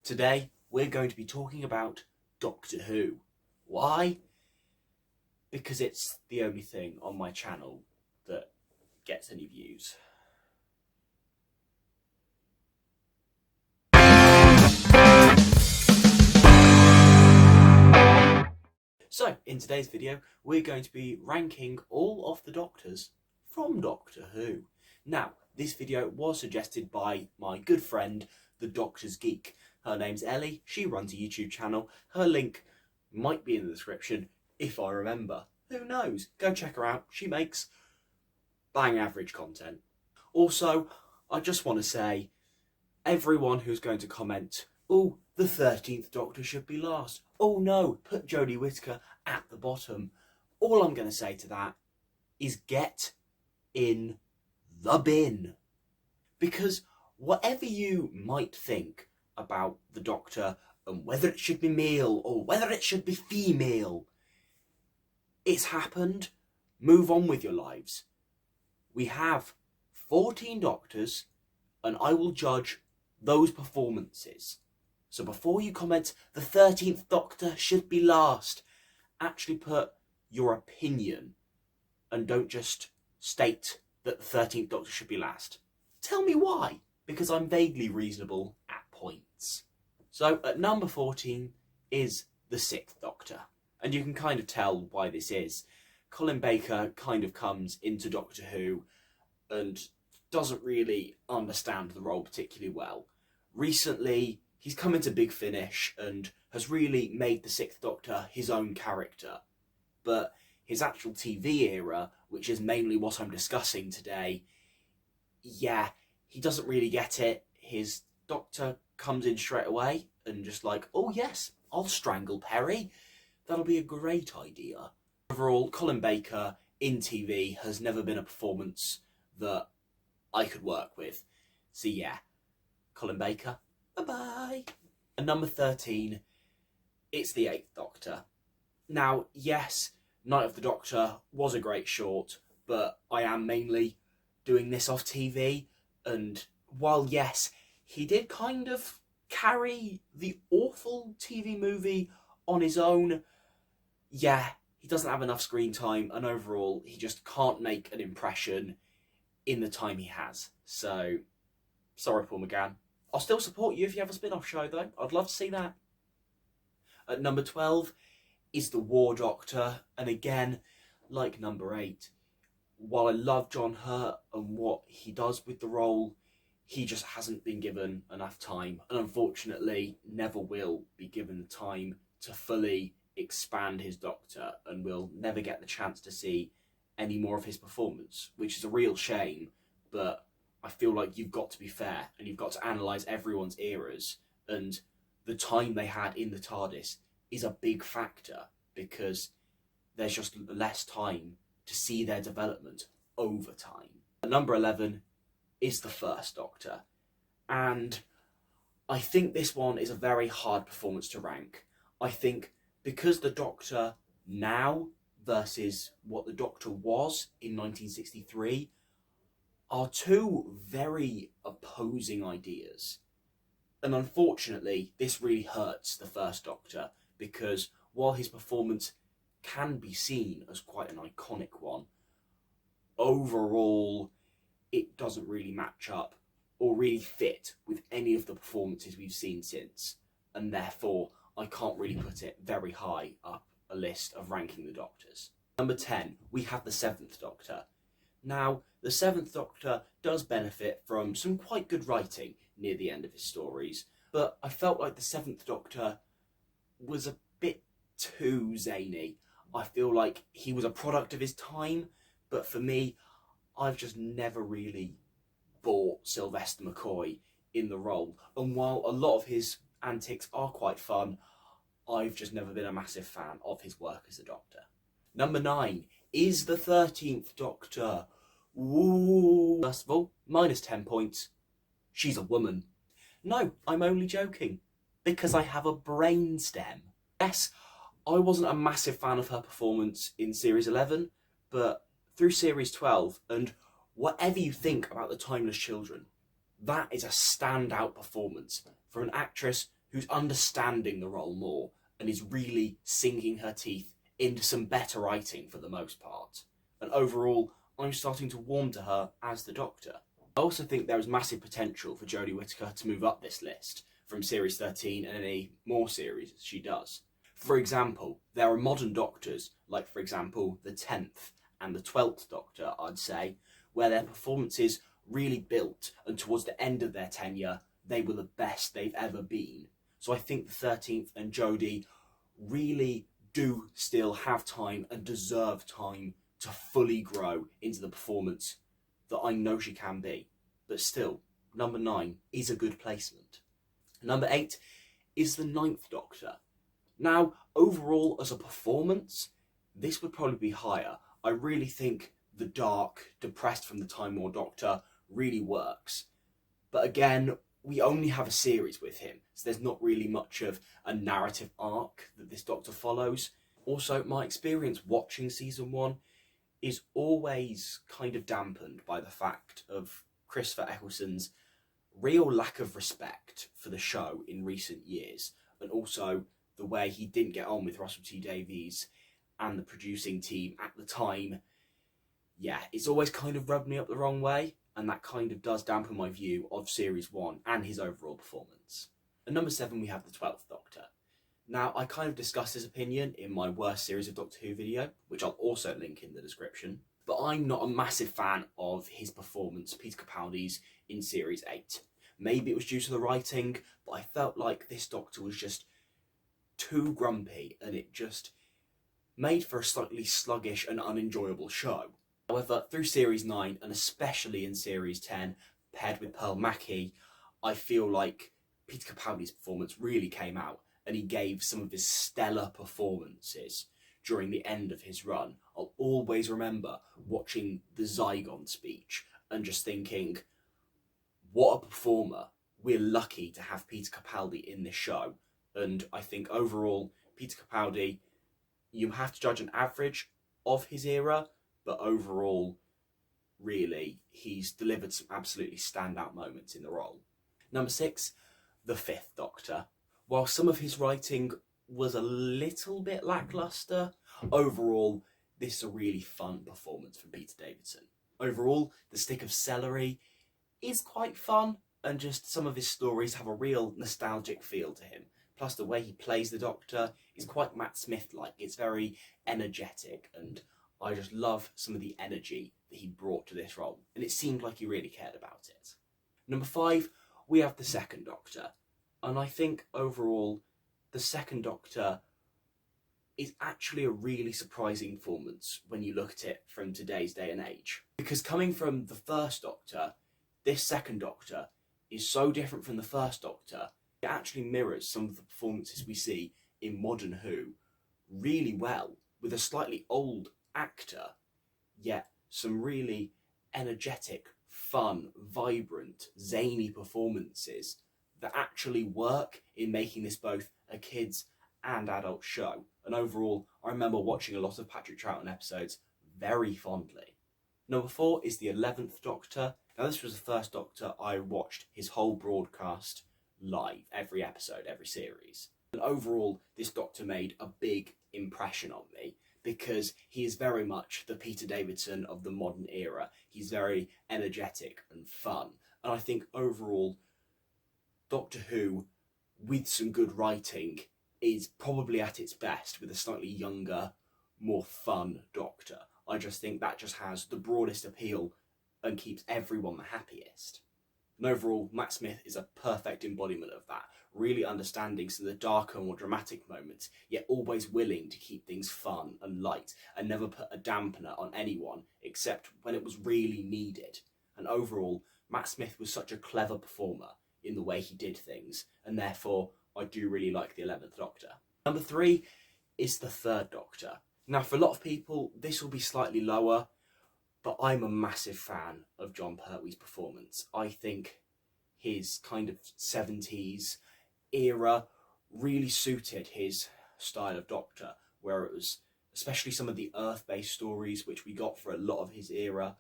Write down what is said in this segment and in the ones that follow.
Today, we're going to be talking about Doctor Who. Why? Because it's the only thing on my channel that gets any views. So, in today's video, we're going to be ranking all of the Doctors from Doctor Who. Now, this video was suggested by my good friend, the Doctor's Geek. Her name's Ellie, she runs a YouTube channel. Her link might be in the description, if I remember. Who knows? Go check her out, she makes bang average content. Also, I just want to say, everyone who's going to comment, oh, the 13th Doctor should be last. Oh no, put Jodie Whittaker at the bottom. All I'm going to say to that is get in the bin. Because whatever you might think about the Doctor and whether it should be male or whether it should be female, it's happened. Move on with your lives. We have 14 Doctors and I will judge those performances. So before you comment, the 13th Doctor should be last, actually put your opinion and don't just state that the 13th Doctor should be last. Tell me why, because I'm vaguely reasonable at points. So at number 14 is the 6th Doctor. And you can kind of tell why this is. Colin Baker kind of comes into Doctor Who and doesn't really understand the role particularly well. Recently, he's come into Big Finish and has really made the 6th Doctor his own character. But his actual TV era, which is mainly what I'm discussing today, yeah, he doesn't really get it. His Doctor comes in straight away and just like, oh yes, I'll strangle Perry. That'll be a great idea. Overall, Colin Baker in TV has never been a performance that I could work with. So yeah, Colin Baker, bye-bye. And number 13, it's the 8th Doctor. Now, yes, Night of the Doctor was a great short, but I am mainly doing this off TV, and while yes, he did kind of carry the awful TV movie on his own, yeah, he doesn't have enough screen time, and overall, he just can't make an impression in the time he has. So, sorry, Paul McGann. I'll still support you if you have a spin-off show, though. I'd love to see that. At number 12 is the War Doctor, and again, like number 8, while I love John Hurt and what he does with the role, he just hasn't been given enough time, and unfortunately never will be given the time to fully expand his Doctor, and we'll never get the chance to see any more of his performance, which is a real shame. But I feel like you've got to be fair and you've got to analyse everyone's eras, and the time they had in the TARDIS is a big factor because there's just less time to see their development over time. At number 11 is the First Doctor, and I think this one is a very hard performance to rank. I think because the Doctor now versus what the Doctor was in 1963 are two very opposing ideas. And unfortunately, this really hurts the First Doctor, because while his performance can be seen as quite an iconic one, overall, it doesn't really match up or really fit with any of the performances we've seen since. And therefore, I can't really put it very high up a list of ranking the Doctors. Number 10, we have the 7th Doctor. Now, the 7th Doctor does benefit from some quite good writing near the end of his stories, but I felt like the 7th Doctor was a bit too zany. I feel like he was a product of his time, but for me, I've just never really bought Sylvester McCoy in the role. And while a lot of his antics are quite fun, I've just never been a massive fan of his work as a Doctor. Number 9 is the 13th Doctor. Ooh. First of all, minus 10 points. She's a woman. No, I'm only joking, because I have a brainstem. Yes, I wasn't a massive fan of her performance in Series 11, but through Series 12, and whatever you think about the Timeless Children, that is a standout performance from an actress who's understanding the role more and is really sinking her teeth into some better writing for the most part. And overall, I'm starting to warm to her as the Doctor. I also think there is massive potential for Jodie Whittaker to move up this list from Series 13 and any more series she does. For example, there are modern Doctors, like for example the 10th and the 12th Doctor, I'd say, where their performances really built, and towards the end of their tenure, they were the best they've ever been. So I think the 13th and Jodie really do still have time and deserve time to fully grow into the performance that I know she can be. But still, number 9 is a good placement. Number 8 is the 9th Doctor. Now, overall as a performance, this would probably be higher. I really think the dark, depressed from the Time War Doctor really works. But again, we only have a series with him, so there's not really much of a narrative arc that this Doctor follows. Also, my experience watching season 1 is always kind of dampened by the fact of Christopher Eccleston's real lack of respect for the show in recent years, and also the way he didn't get on with Russell T Davies and the producing team at the time. Yeah, it's always kind of rubbed me up the wrong way, and that kind of does dampen my view of Series 1 and his overall performance. At number 7 we have the 12th Doctor. Now, I kind of discussed his opinion in my worst series of Doctor Who video, which I'll also link in the description, but I'm not a massive fan of his performance, Peter Capaldi's, in Series 8. Maybe it was due to the writing, but I felt like this Doctor was just too grumpy, and it just made for a slightly sluggish and unenjoyable show. However, through Series 9, and especially in Series 10, paired with Pearl Mackie, I feel like Peter Capaldi's performance really came out, and he gave some of his stellar performances during the end of his run. I'll always remember watching the Zygon speech and just thinking, what a performer. We're lucky to have Peter Capaldi in this show. And I think overall, Peter Capaldi, you have to judge an average of his era, but overall, really, he's delivered some absolutely standout moments in the role. Number 6, the 5th Doctor. While some of his writing was a little bit lackluster, overall, this is a really fun performance from Peter Davison. Overall, the Stick of Celery is quite fun, and just some of his stories have a real nostalgic feel to him. Plus, the way he plays the Doctor is quite Matt Smith-like. It's very energetic, and I just love some of the energy that he brought to this role, and it seemed like he really cared about it. Number 5, we have the 2nd Doctor. And I think overall, the 2nd Doctor is actually a really surprising performance when you look at it from today's day and age. Because coming from the 1st Doctor, this 2nd Doctor is so different from the 1st Doctor, it actually mirrors some of the performances we see in modern Who really well, with a slightly old actor, yet some really energetic, fun, vibrant, zany performances that actually work in making this both a kids and adult show. And overall, I remember watching a lot of Patrick Troughton episodes very fondly. Number 4 is the 11th Doctor. Now, this was the first Doctor I watched his whole broadcast live, every episode, every series. And overall, this Doctor made a big impression on me, because he is very much the Peter Davison of the modern era. He's very energetic and fun. And I think overall, Doctor Who, with some good writing, is probably at its best with a slightly younger, more fun Doctor. I just think that just has the broadest appeal and keeps everyone the happiest. And overall, Matt Smith is a perfect embodiment of that, really understanding some of the darker, more dramatic moments, yet always willing to keep things fun and light, and never put a dampener on anyone, except when it was really needed. And overall, Matt Smith was such a clever performer in the way he did things, and therefore I do really like the 11th Doctor. Number 3 is the 3rd Doctor. Now, for a lot of people, this will be slightly lower, but I'm a massive fan of Jon Pertwee's performance. I think his kind of 70s era really suited his style of Doctor, where it was, especially some of the Earth-based stories which we got for a lot of his era,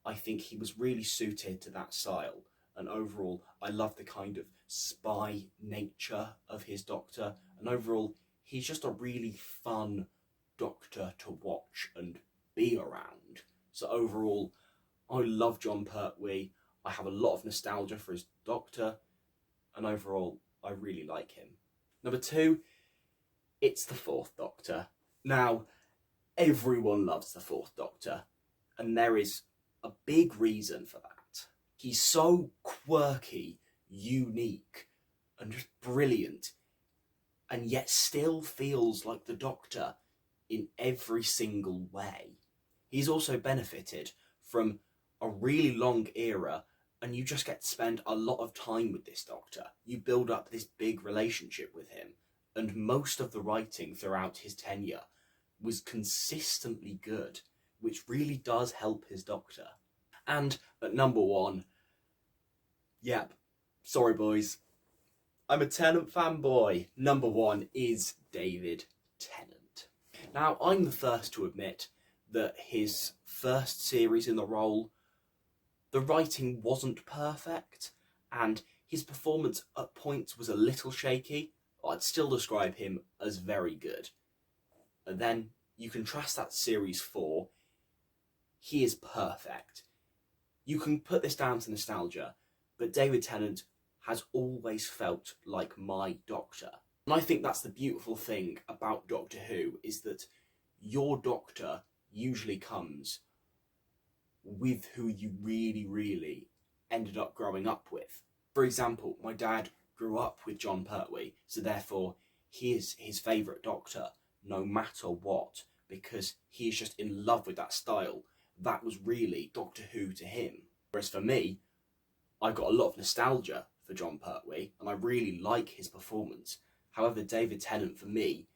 I think he was really suited to that style. and overall I love the kind of spy nature of his Doctor, and overall he's just a really fun Doctor to watch and be around. So overall, I love Jon Pertwee. I have a lot of nostalgia for his Doctor, and overall, I really like him. Number 2, it's the Fourth Doctor. Now, everyone loves the Fourth Doctor, and there is a big reason for that. He's so quirky, unique, and just brilliant, and yet still feels like the Doctor in every single way. He's also benefited from a really long era, and you just get to spend a lot of time with this Doctor. You build up this big relationship with him, and most of the writing throughout his tenure was consistently good, which really does help his Doctor. And at number 1, yep, sorry boys, I'm a Tennant fanboy. Number 1 is David Tennant. Now, I'm the first to admit that his first series in the role, the writing wasn't perfect, and his performance at points was a little shaky. I'd still describe him as very good. And then you contrast that series 4, he is perfect. You can put this down to nostalgia, but David Tennant has always felt like my Doctor. And I think that's the beautiful thing about Doctor Who, is that your Doctor usually comes with who you really, really ended up growing up with. For example, my dad grew up with Jon Pertwee, so therefore he is his favourite Doctor no matter what, because he is just in love with that style. That was really Doctor Who to him. Whereas for me, I got a lot of nostalgia for Jon Pertwee, and I really like his performance. However, David Tennant for me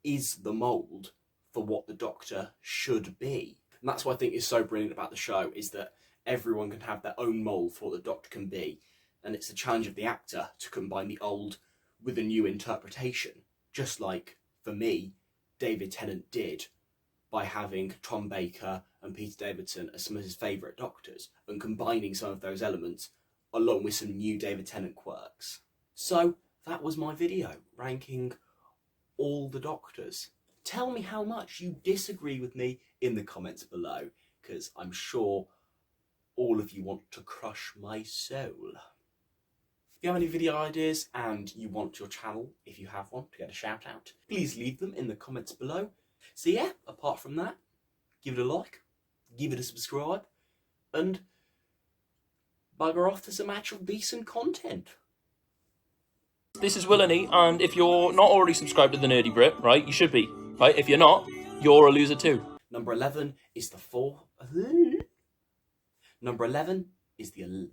is the mould for what the Doctor should be. And that's what I think is so brilliant about the show, is that everyone can have their own mould for what the Doctor can be, and it's the challenge of the actor to combine the old with a new interpretation, just like, for me, David Tennant did by having Tom Baker and Peter Davison as some of his favourite Doctors, and combining some of those elements along with some new David Tennant quirks. So that was my video, ranking all the Doctors. Tell me how much you disagree with me in the comments below, because I'm sure all of you want to crush my soul. If you have any video ideas and you want your channel, if you have one, to get a shout out, please leave them in the comments below. So yeah, apart from that, give it a like, give it a subscribe, and bugger off to some actual decent content. This is Willany, and if you're not already subscribed to the Nerdy Brit, right, you should be, right? If you're not, you're a loser too. Number 11 is the Number 11 is the